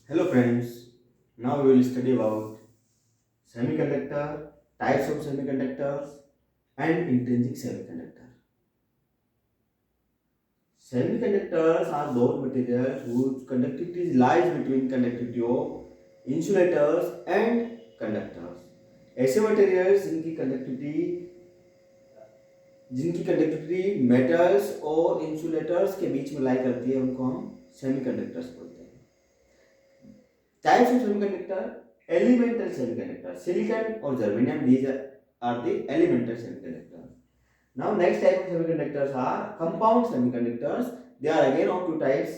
Hello friends, now we will study about semiconductor, types of semiconductors and intrinsic semiconductor. Semiconductors are those materials whose conductivity lies between conductivity of insulators and conductors. ऐसे materials जिनकी conductivity metals और insulators के बीच में लाई करती है उनको हम semiconductors बोलते हैं. Types of semiconductor, elemental semiconductor, silicon or germanium, these are the elemental semiconductors. Now next type of semiconductors are compound semiconductors. They are again of two types: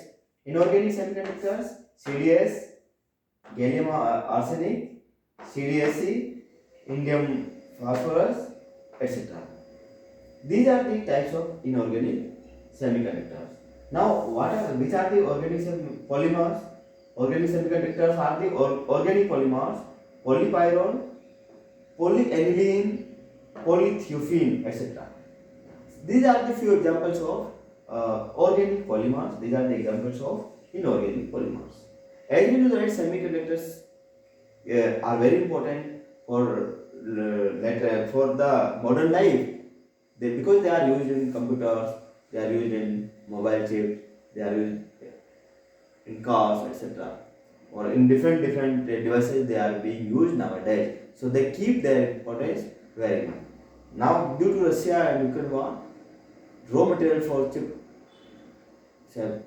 inorganic semiconductors, CDS, gallium arsenic, CDSC, indium phosphorus, etc. These are the types of inorganic semiconductors. Now, which are the organic polymers? Organic semiconductors are the organic polymers: polypyrrole, polyaniline, polythiophene, etc. These are the few examples of organic polymers. These are the examples of inorganic polymers. As we know that semiconductors are very important for the modern life. Because they are used in computers, they are used in mobile chips, they are used in cars, etc. Or in different devices they are being used nowadays. So they keep their importance very much. Now, due to Russia and Ukraine war, raw material for chip or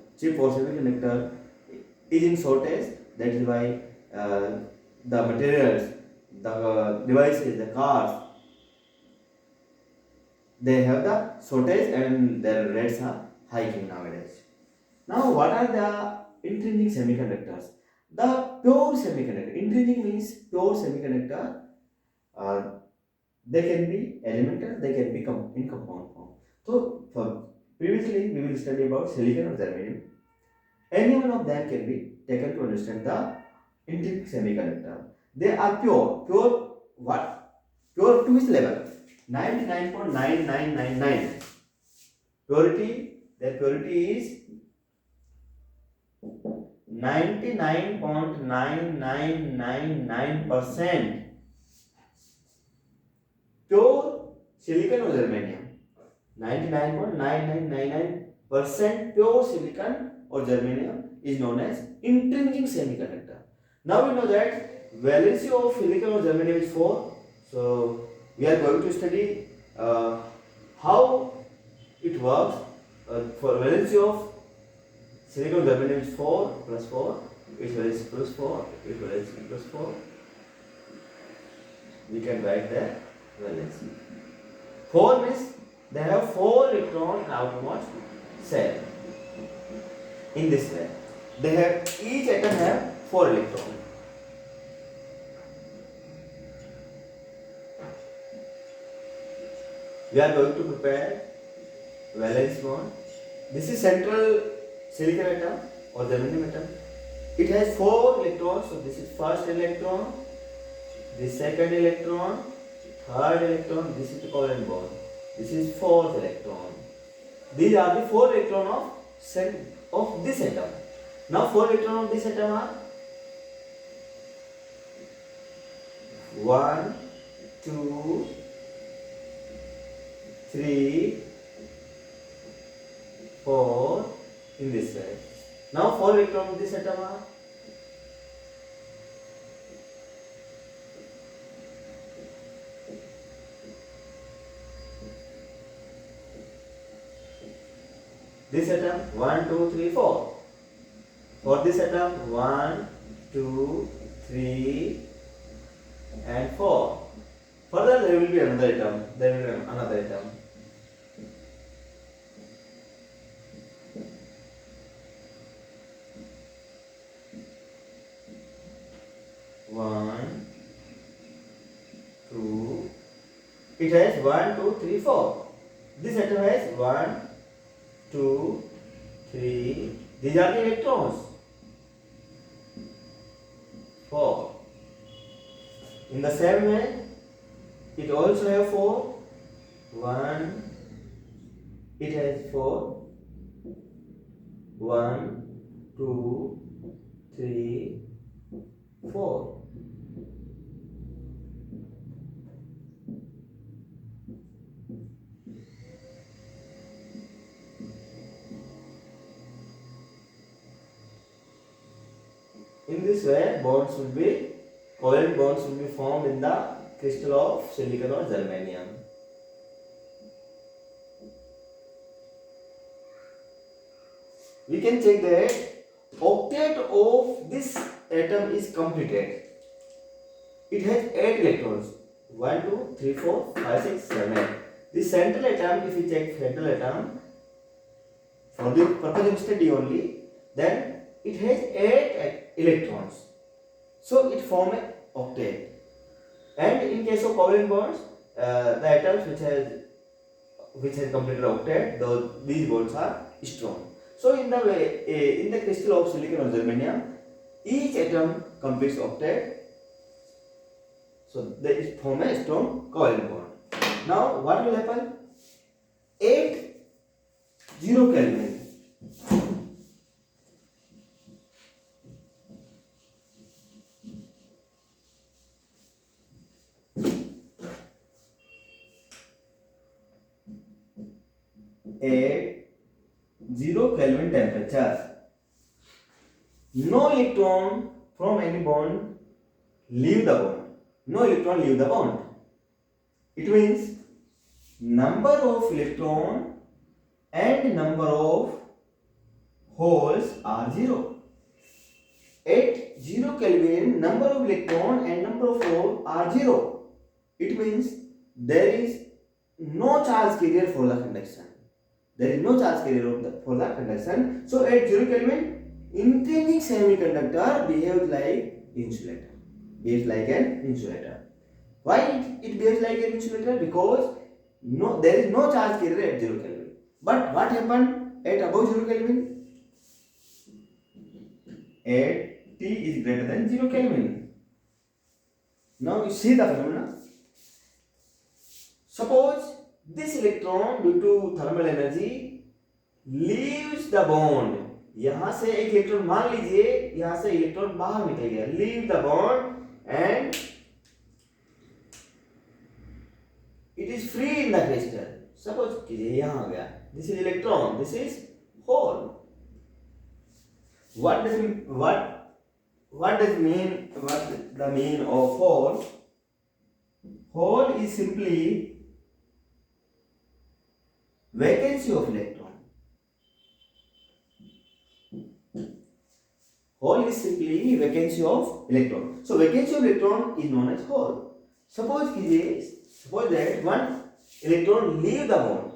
semiconductor is in shortage. That is why the materials, the devices, the cars, they have the shortage and their rates are hiking nowadays. Now, what are the intrinsic semiconductors? The pure semiconductor. Intrinsic means pure semiconductor. Uh, they can be elemental, they can be in compound form. So, previously we will study about silicon or germanium. Any one of them can be taken to understand the intrinsic semiconductor. They are pure. Pure what? Pure to which level? 99.9999. Purity, their purity is 99.9999%. Pure silicon or germanium. 99.9999% pure silicon or germanium is known as intrinsic semiconductor. Now we know that valency of silicon or germanium is 4. So we are going to study how it works. For valency of silicon or germanium is 4 plus 4, its valency plus 4, its valency plus 4. We can write the valency. 4 means they have 4 electrons in outermost shell. In this way, they have each atom have 4 electrons. We are going to prepare valence bond. This is central silicon atom or germanium atom. It has 4 electrons. So this is first electron, this second electron, third electron. This is the covalent bond. This is fourth electron. These are the 4 electrons of this atom. Now 4 electrons of this atom are 1, 2, 3, 4 in this way. Now 4 electrons of this atom are this atom 1, 2, 3, 4. For this atom 1, 2, 3 and 4. Further there will be another atom. There will be another atom. One, two. It has 1, 2, 3, 4. This atom has 1, 2, 3. These are the electrons. 4. In the same way, it also has 4. 1. It has 4. 1, 2, 3, 4. In this way, covalent bonds will be formed in the crystal of silicon or germanium. We can check that octet of this atom is completed. It has 8 electrons. 1, 2, 3, 4, 5, 6, 7. The central atom, if we check central atom, for the purpose of study only, then it has 8 electrons. So it forms an octet. And in case of covalent bonds, the atoms which has completed octet, these bonds are strong. So in the crystal of silicon or germanium, each atom completes octet. So they form a strong covalent bond. Now what will happen? 8 0 Kelvin. At 0 Kelvin temperature, no electron from any bond leave the bond. No electron leave the bond. It means number of electron and number of holes are 0. At 0 Kelvin, number of electron and number of holes are 0. It means there is no charge carrier for the conduction. There is no charge carrier for the conduction. So at 0 Kelvin, intrinsic semiconductor behaves like insulator. Behaves like an insulator. Why it behaves like an insulator? Because there is no charge carrier at 0 Kelvin. But what happened at above 0 Kelvin? At T is greater than 0 Kelvin. Now you see the phenomena. Suppose this electron due to thermal energy leaves the bond. यहाँ से एक electron मान लीजिए यहाँ से electron बाहर निकल गया, leave the bond and it is free in the crystal. Suppose कीजिए यहाँ आ गया, this is electron, this is hole. What does the mean of hole? Hole is simply vacancy of electron. Hole is simply vacancy of electron. So vacancy of electron is known as hole. Suppose that one electron leave the bond.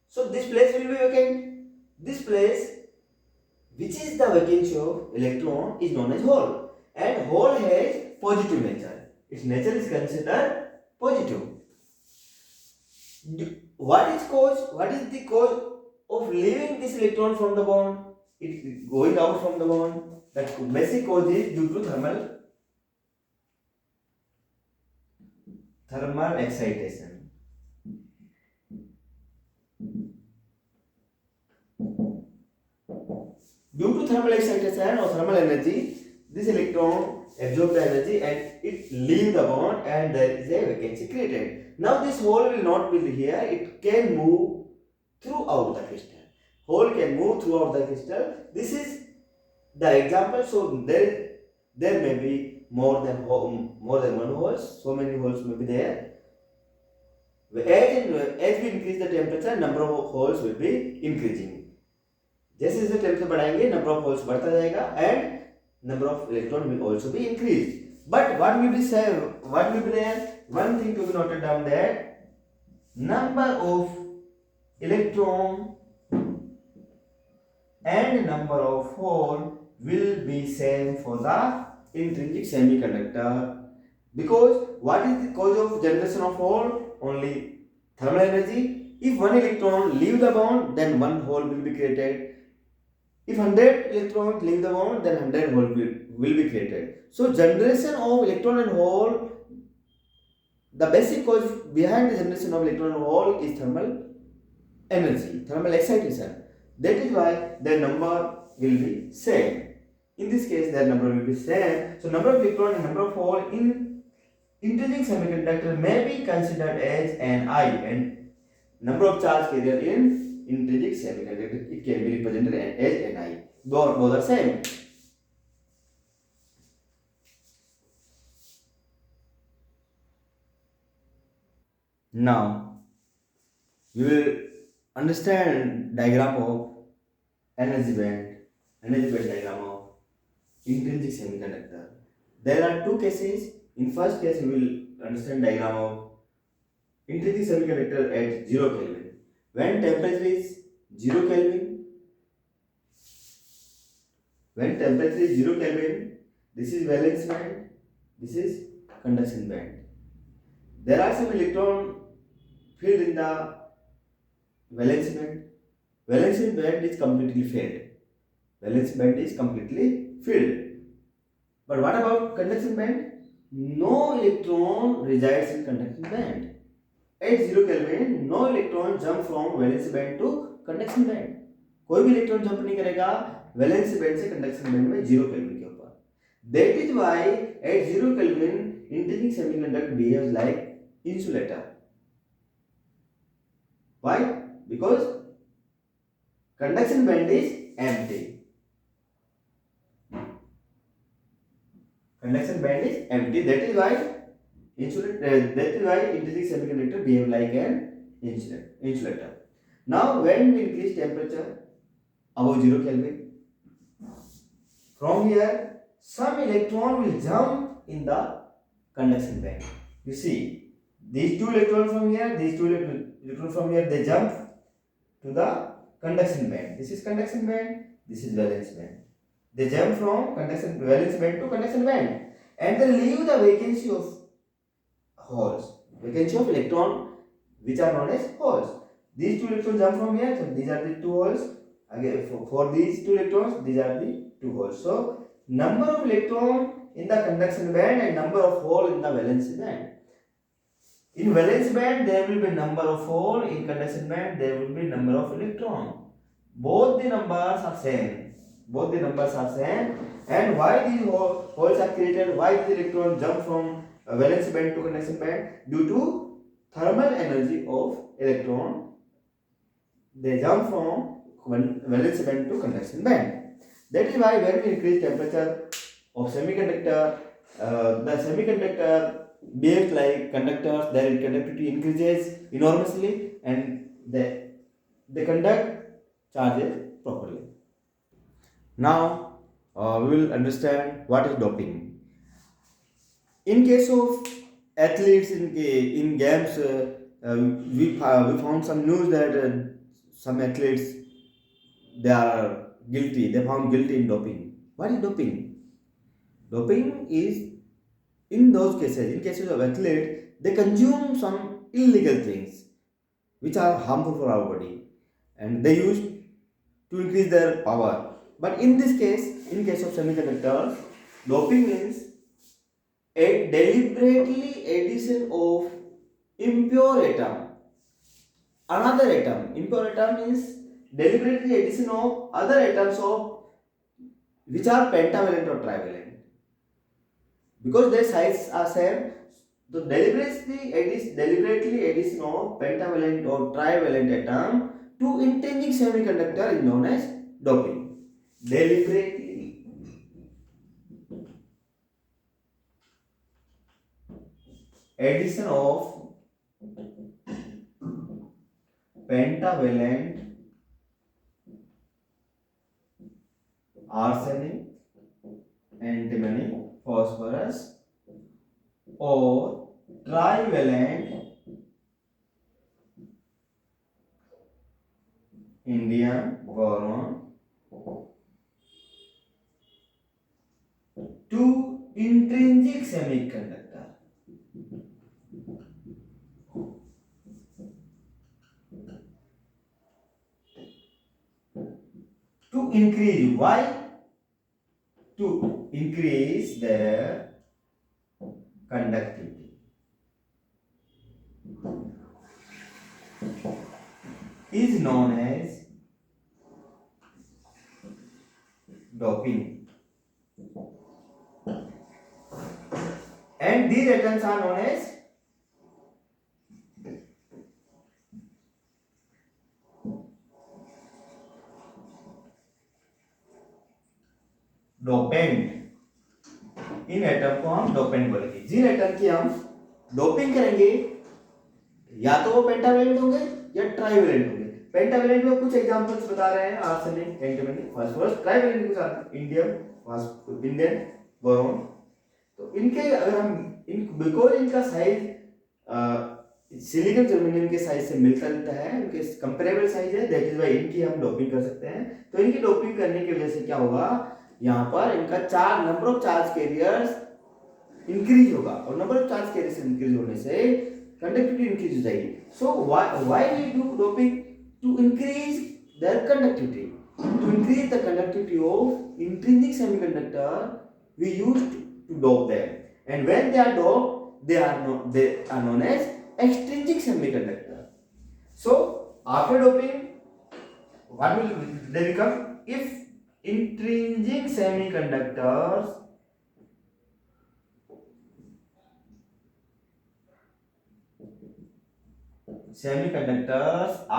So this place will be vacant. This place which is the vacancy of electron is known as hole. And hole has positive nature. Its nature is considered positive. What is the cause of leaving this electron from the bond? It is going out from the bond. The basic cause is due to thermal excitation. Due to thermal excitation or thermal energy, this electron absorbs the energy and it leaves the bond and there is a vacancy created. Now this hole will not be here, it can move throughout the crystal. Hole can move throughout the crystal. This is the example. So there may be more than one holes. So many holes may be there. As we increase the temperature, number of holes will be increasing. जैसे जैसे temperature बढ़ाएंगे number of holes बढ़ता जाएगा and number of electron will also be increase but what will be there one thing to be noted down that number of electron and number of hole will be same for the intrinsic semiconductor because what is the cause of generation of hole? Only thermal energy. If one electron leave the bond, then one hole will be created. If 100 electrons leave the bond, then 100 hole will be created. So generation of electron and hole, the basic cause behind the generation of electron and hole is thermal energy, thermal excitation. That is why their number will be same. In this case, their number will be same. So number of electron and number of hole in intrinsic semiconductor may be considered as an I, and number of charge carrier in intrinsic semiconductor, it can be represented as an I. Both are same. Now we will understand diagram of energy band, diagram of intrinsic semiconductor. There are two cases. In first case, we will understand diagram of intrinsic semiconductor at 0 Kelvin. When temperature is 0 Kelvin, this is valence band, this is conduction band. There are some electron filled in the valence band. Valence band is completely filled. But what about conduction band? No electron resides in conduction band. At 0 Kelvin, no electron jump from valence band to conduction band. कोई भी electron jump नहीं करेगा valence band से conduction band में 0 kelvin के ऊपर. That is why at 0 Kelvin intrinsic semiconductor behaves like insulator. Why? Because conduction band is empty. That is why intrinsic semiconductor behave like an insulator. Now, when we increase temperature above 0 Kelvin, from here some electron will jump in the conduction band. You see, these two electrons from here, they jump to the conduction band. This is conduction band, this is valence band. They jump from valence band to conduction band, and they leave the vacancy of electron, which are known as holes. These two electrons jump from here, so these are the two holes. Again, for these two electrons, these are the two holes. So number of electron in the conduction band and number of hole in the valence band. In valence band, there will be number of hole. In conduction band, there will be number of electron. Both the numbers are same. And why these holes are created? Why the electron jump from valence band to conduction band? Due to thermal energy of electron, they jump from valence band to conduction band. That is why when we increase temperature of semiconductor, the semiconductor behaves like conductors. Their conductivity increases enormously, and they conduct charges properly. Now we will understand what is doping. In case of athletes in games, we found some news that some athletes, they are guilty. They found guilty in doping. What is doping? Doping is in cases of athletes, they consume some illegal things which are harmful for our body, and they use to increase their power. But in this case, in case of semiconductors, doping means a deliberately addition of impure atom, another atom. Impure atom means deliberately addition of other atoms of which are pentavalent or trivalent. Because their sizes are same, the deliberately addition of pentavalent or trivalent atom to intrinsic semiconductor is known as doping. Deliberately addition of pentavalent arsenic, antimony, phosphorus or trivalent indium boron to intrinsic semiconductor. To increase, why? To increase their conductivity. Is known as doping. and these atoms are known as dopant. In atom को हम dopant बोलेंगे। जिन atom की हम doping करेंगे या तो वो pentavalent होंगे या ट्राइवेलेंट होंगे। पेंटावेलेंट में कुछ एग्जांपल्स बता रहे हैं, आर्सेनिक, एंटीमनी, फास्फोरस। ट्राइवेलेंट कुछ इंडियम, इंडियन, बोरोन। तो इनके अगर हम बिकॉज इनका साइज सिलिकॉन जर्मेनियम के साइज से मिलता जुलता है, इनके कंपेरेबल साइज है, दैट इज व्हाई इनकी हम डोपिंग कर सकते हैं। तो इनकी डोपिंग करने की वजह से क्या होगा, यहाँ पर इनका number of charge carriers increase होगा, और number of charge carriers increase होने से कंडक्टिविटी इंक्रीज हो जाएगी। So why we do doping? To increase their conductivity, to increase the conductivity of intrinsic semiconductor we use to dope them, and when they are doped they are known as extrinsic semiconductor. So after doping, what will they become? If intrinsic semiconductors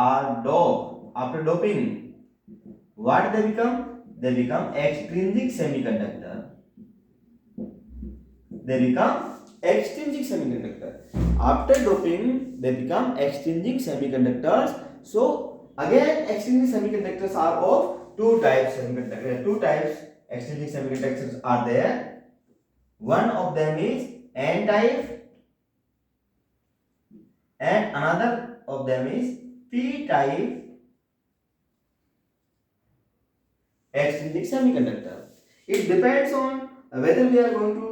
are doped after doping, what they become? They become extrinsic semiconductor. They become extrinsic semiconductor. After doping, they become extrinsic semiconductors. So again, extrinsic semiconductors are of two types. Two types extrinsic semiconductors are there. One of them is N-type, and another of them is P-type extrinsic semiconductor. It depends on whether we are going to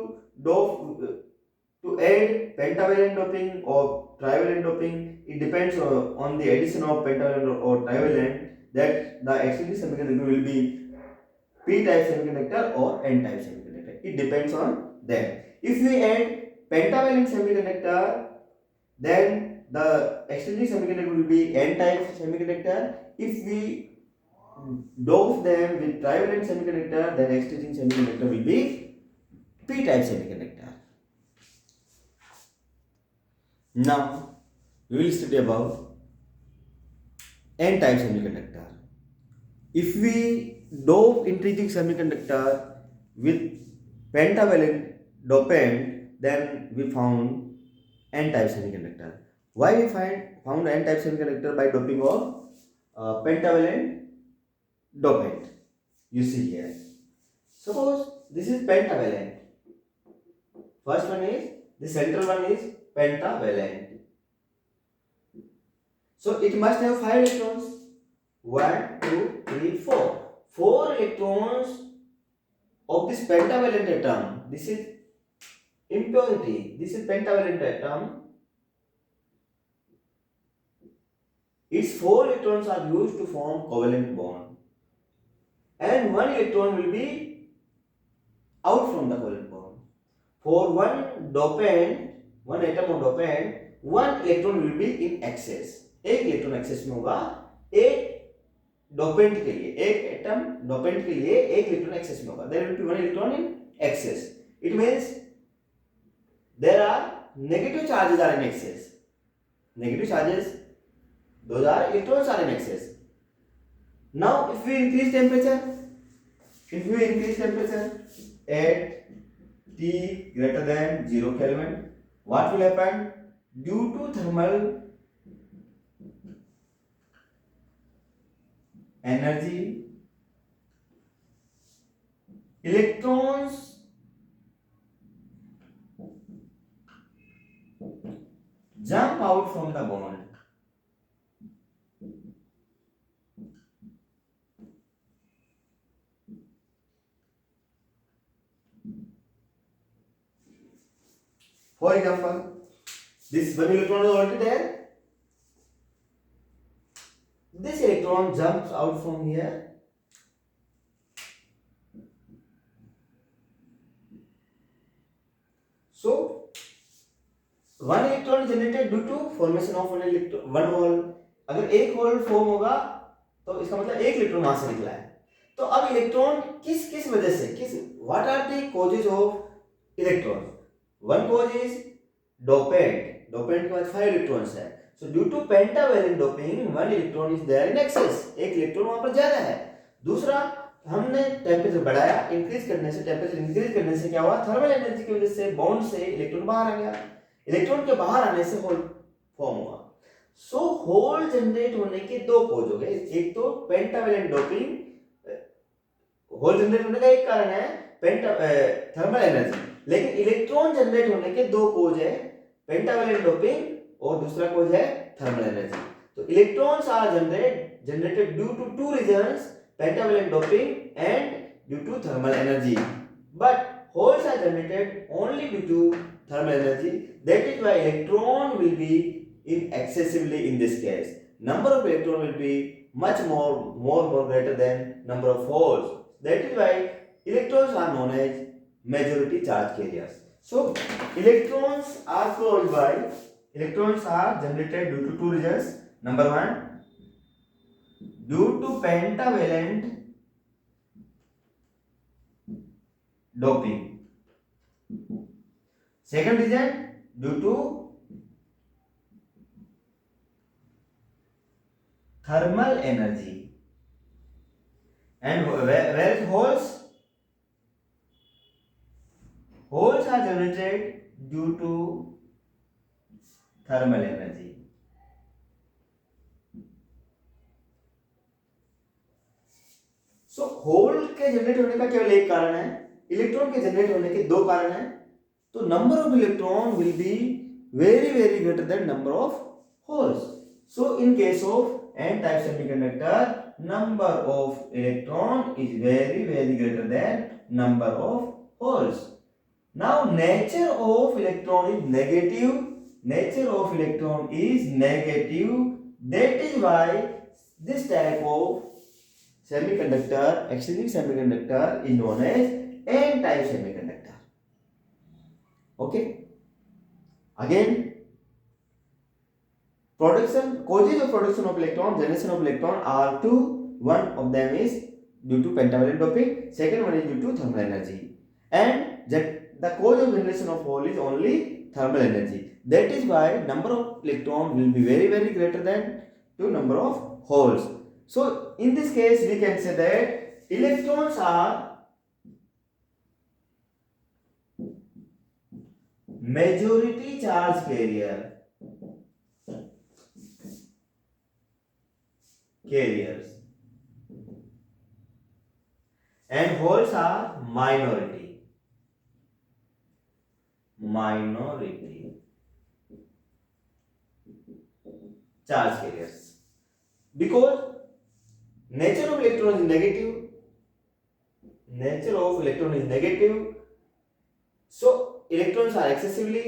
to add pentavalent doping or trivalent doping. It depends on the addition of pentavalent or trivalent, that the extrinsic semiconductor will be p-type semiconductor or n-type semiconductor. It depends on that. If we add pentavalent semiconductor, then the extrinsic semiconductor will be n-type semiconductor. If we dope them with trivalent semiconductor, then extrinsic semiconductor will be p-type semiconductor. Now we will study about n-type semiconductor. If we dope intrinsic semiconductor with pentavalent dopant, then we found n-type semiconductor. Why we found n-type semiconductor? By doping of pentavalent dopant. You see here. Suppose this is pentavalent. First one is, the central one is pentavalent. So it must have 5 electrons. 1, 2, 3, 4. 4 electrons of this pentavalent atom. This is impurity. This is pentavalent atom. Its 4 electrons are used to form covalent bond, and 1 electron will be out from the covalent bond. For one dopant, one atom of dopant, 1 electron will be in excess. एक electron access में होगा एक dopant के लिए, एक atom dopant के लिए एक इलेक्ट्रॉन एक्सेस में होगा. There will be 1 electron in excess. It means there are negative charges are in excess. Negative charges, those are electrons are in excess. Now if we increase temperature, at T greater than 0 Kelvin, what will happen? Due to thermal energy, electrons jump out from the bond. For example, this 1 electron is already there. This electron jumps out from here. So, 1 electron is generated due to formation of 1 hole. अगर एक whole form होगा तो इसका मतलब एक electron वहां से निकला है. तो अब इलेक्ट्रॉन किस वजह से, what are the causes of electron? One cause is dopant. Dopant के पास 5 इलेक्ट्रॉन्स है. So due to pentavalent doping, 1 electron is there in excess. एक इलेक्ट्रॉन वहां पर ज्यादा है. दूसरा, हमने टेम्परेचर बढ़ाया, इंक्रीज करने से, टेम्परेचर इंक्रीज करने से क्या हुआ, थर्मल एनर्जी की वजह से बॉन्ड से इलेक्ट्रॉन बाहर आ गया. इलेक्ट्रॉन के बाहर आने से होल फॉर्म हुआ. सो होल जनरेट होने के दो कोज हो गए. एक तो पेंटावेलेंट डोपिंग, होल जनरेट होने का एक कारण है थर्मल एनर्जी, लेकिन इलेक्ट्रॉन जनरेट होने के दो कोज है, पेंटावेलेंट डोपिंग और दूसरा कोज है थर्मल एनर्जी. तो electrons are generated due to two reasons, pentavalent doping and due to thermal energy, but holes are generated only due to thermal energy. That is why electron will be in excessively in this case. Number of electron will be much more greater than number of holes. That is why electrons are known as majority charge carriers. So electrons are generated due to two reasons. Number one, due to pentavalent doping. Second reason, due to thermal energy. And where is holes? Holes are generated due to thermal energy. So hole के generate होने का केवल एक कारण है, electron के generate होने के दो कारण है. तो number of electron will be very very greater than number of holes. So in case of N type semiconductor, number of electron is very very greater than number of holes. Now nature of electron is negative. Nature of electron is negative. That is why this type of semiconductor, exchanging semiconductor is known as n-type semiconductor. Okay. Again, causes of production of electron, generation of electron are two. One of them is due to pentavalent doping. Second one is due to thermal energy. And the cause of generation of hole is only thermal energy. That is why number of electron will be very very greater than to number of holes. So in this case we can say that electrons are majority charge carriers and holes are minority charge carriers. Because nature of electron is negative, so electrons are excessively,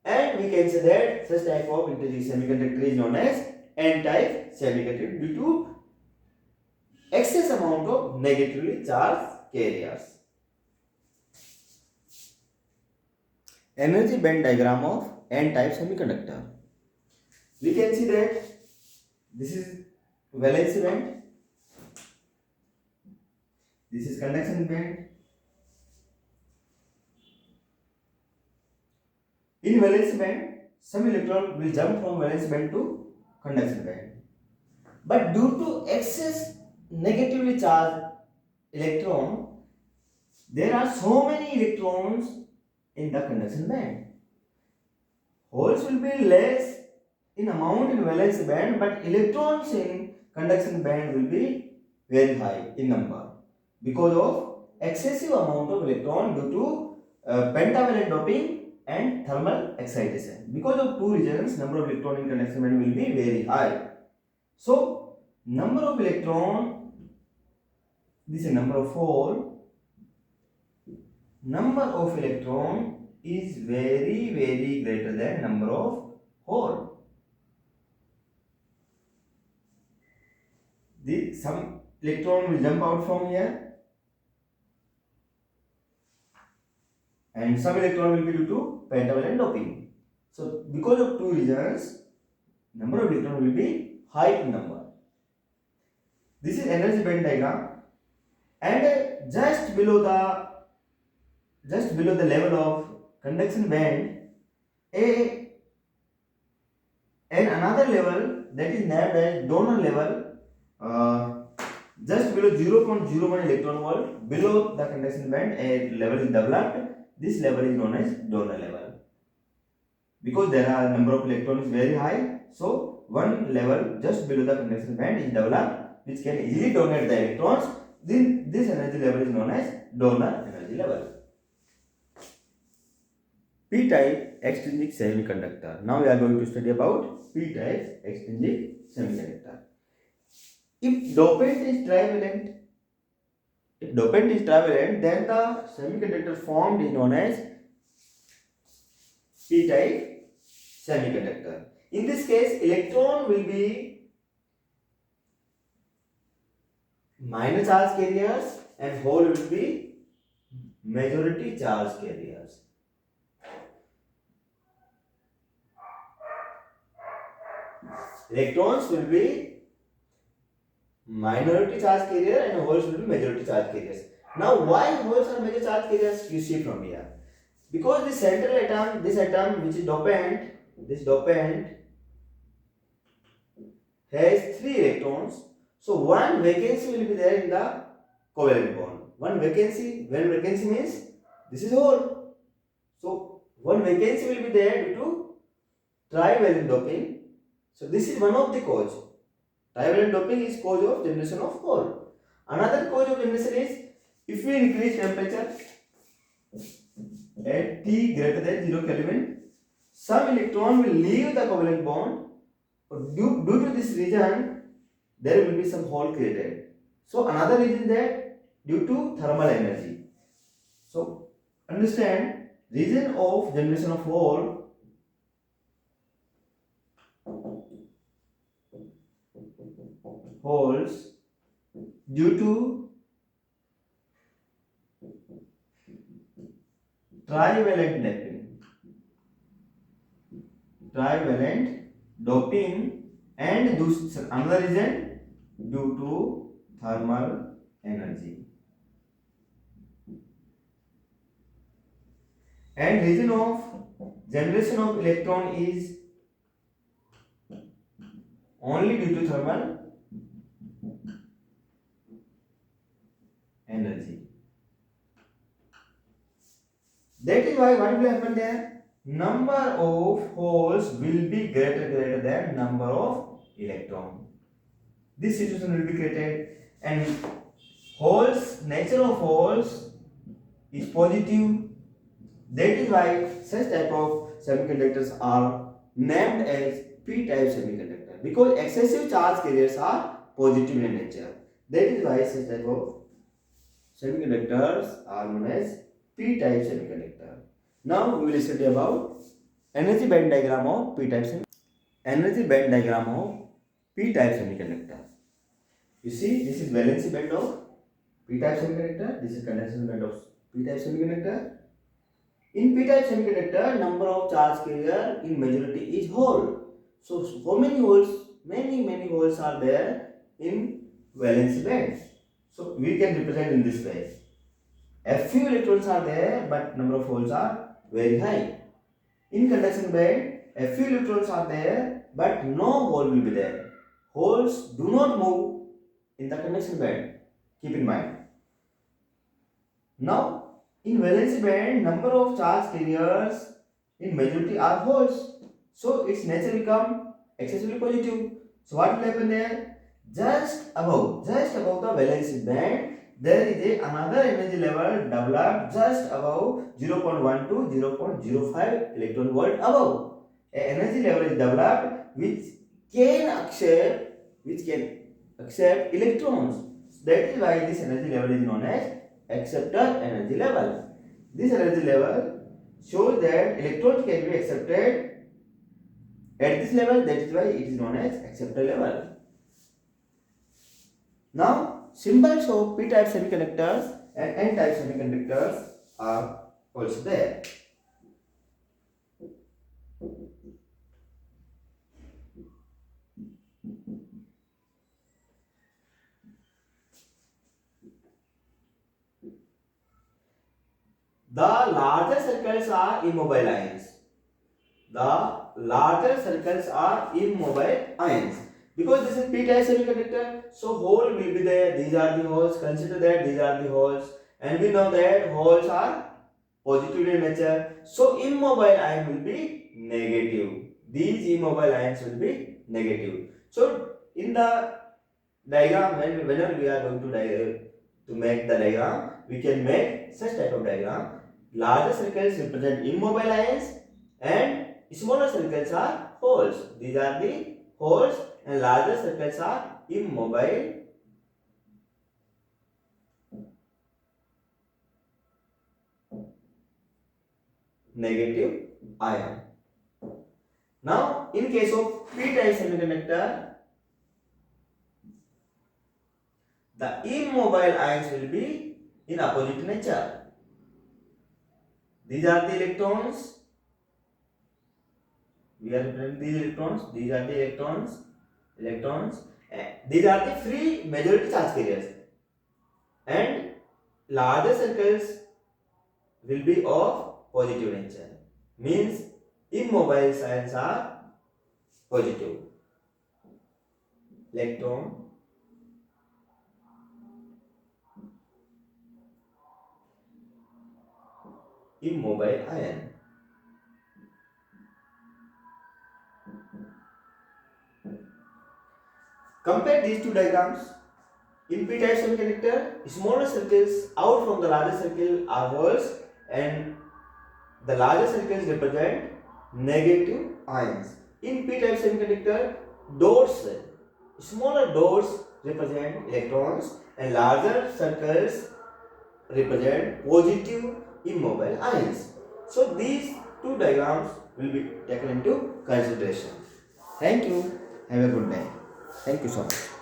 and we can say that such type of intelligent semiconductor is known as n-type semiconductor due to excess amount of negatively charged carriers. Energy band diagram of n-type semiconductor. We can see that this is valence band, this is conduction band. In valence band, some electron will jump from valence band to conduction band. But due to excess negatively charged electron, there are so many electrons in the conduction band. Holes will be less in amount in valence band, but electrons in conduction band will be very high in number because of excessive amount of electron due to pentavalent doping and thermal excitation. Because of two reasons, number of electron in conduction band will be very high. So number of electron, this is number of hole, number of electron is very very greater than number of hole. Some electron will jump out from here and some electron will be due to pentavalent doping. So because of two reasons, number of electron will be high in number. This is energy band diagram, and just below the level of conduction band a and another level that is named as donor level, just below 0.01 electron volt below the conduction band a level is developed. This level is known as donor level because there are number of electrons very high, so one level just below the conduction band is developed which can easily donate the electrons. Then this energy level is known as donor energy level. P-type extrinsic semiconductor. Now we are going to study about P-type extrinsic semiconductor. If dopant is trivalent, then the semiconductor formed is known as P-type semiconductor. In this case, electron will be minor charge carriers and hole will be majority charge carriers. Electrons will be minority charge carrier and holes will be majority charge carriers. Now, why holes are major charge carriers? You see from here. Because the central atom, this atom which is dopant, this dopant has 3 electrons. So one vacancy will be there in the covalent bond. One vacancy means this is hole. So one vacancy will be there due to trivalent doping. So this is one of the cause. Trivalent doping is cause of generation of hole. Another cause of generation is if we increase temperature at T greater than 0 Kelvin, some electron will leave the covalent bond. Due to this reason, there will be some hole created. So another reason that due to thermal energy. So understand reason of generation of hole. Holes due to trivalent doping and another reason due to thermal energy. And reason of generation of electron is only due to thermal energy. That is why what will happen there? Number of holes will be greater than number of electron. This situation will be created, and nature of holes is positive. That is why such type of semiconductors are named as P-type semiconductor, because excessive charge carriers are positive in nature. That is why such type of semiconductors are known as P-type semiconductor. Now we will study about energy band diagram of P-type semiconductor. You see, this is valency band of P-type semiconductor. This is conduction band of P-type semiconductor. In P-type semiconductor, number of charge carrier in majority is hole. So how many holes? Many holes are there in valency band. So we can represent in this way. A few electrons are there, but number of holes are very high. In conduction band, a few electrons are there, but no hole will be there. Holes do not move in the conduction band. Keep in mind. Now, in valence band, number of charge carriers in majority are holes. So its nature become excessively positive. So what will happen there? Just above the valence band, there is another energy level developed just above 0.1 to 0.05 electron volt above. An energy level is developed which can accept electrons. That is why this energy level is known as acceptor energy level. This energy level shows that electrons can be accepted at this level. That is why it is known as acceptor level. Now, symbols of p-type semiconductors and n-type semiconductors are also there. The larger circles are immobile ions. The larger circles are immobile ions. Because this is p-type semiconductor, so hole will be there. These are the holes. Consider that these are the holes, and we know that holes are positive in nature. So immobile ion will be negative. These immobile ions will be negative. So in the diagram, whenever we are going to make the diagram, we can make such type of diagram. Larger circles represent immobile ions and smaller circles are holes. These are the holes and larger circles are immobile negative ion. Now in case of p-type semiconductor, the immobile ions will be in opposite nature. These are the electrons. We are representing these electrons. These are the electrons. These are the free majority charge carriers. And larger circles will be of positive nature. Means immobile ions are positive. Electron, immobile ion. Compare these two diagrams. In p-type semiconductor, smaller circles out from the larger circle are holes and the larger circles represent negative ions. In p-type semiconductor, dots, smaller dots represent electrons and larger circles represent positive immobile ions. So these two diagrams will be taken into consideration. Thank you. Have a good day. Thank you so much.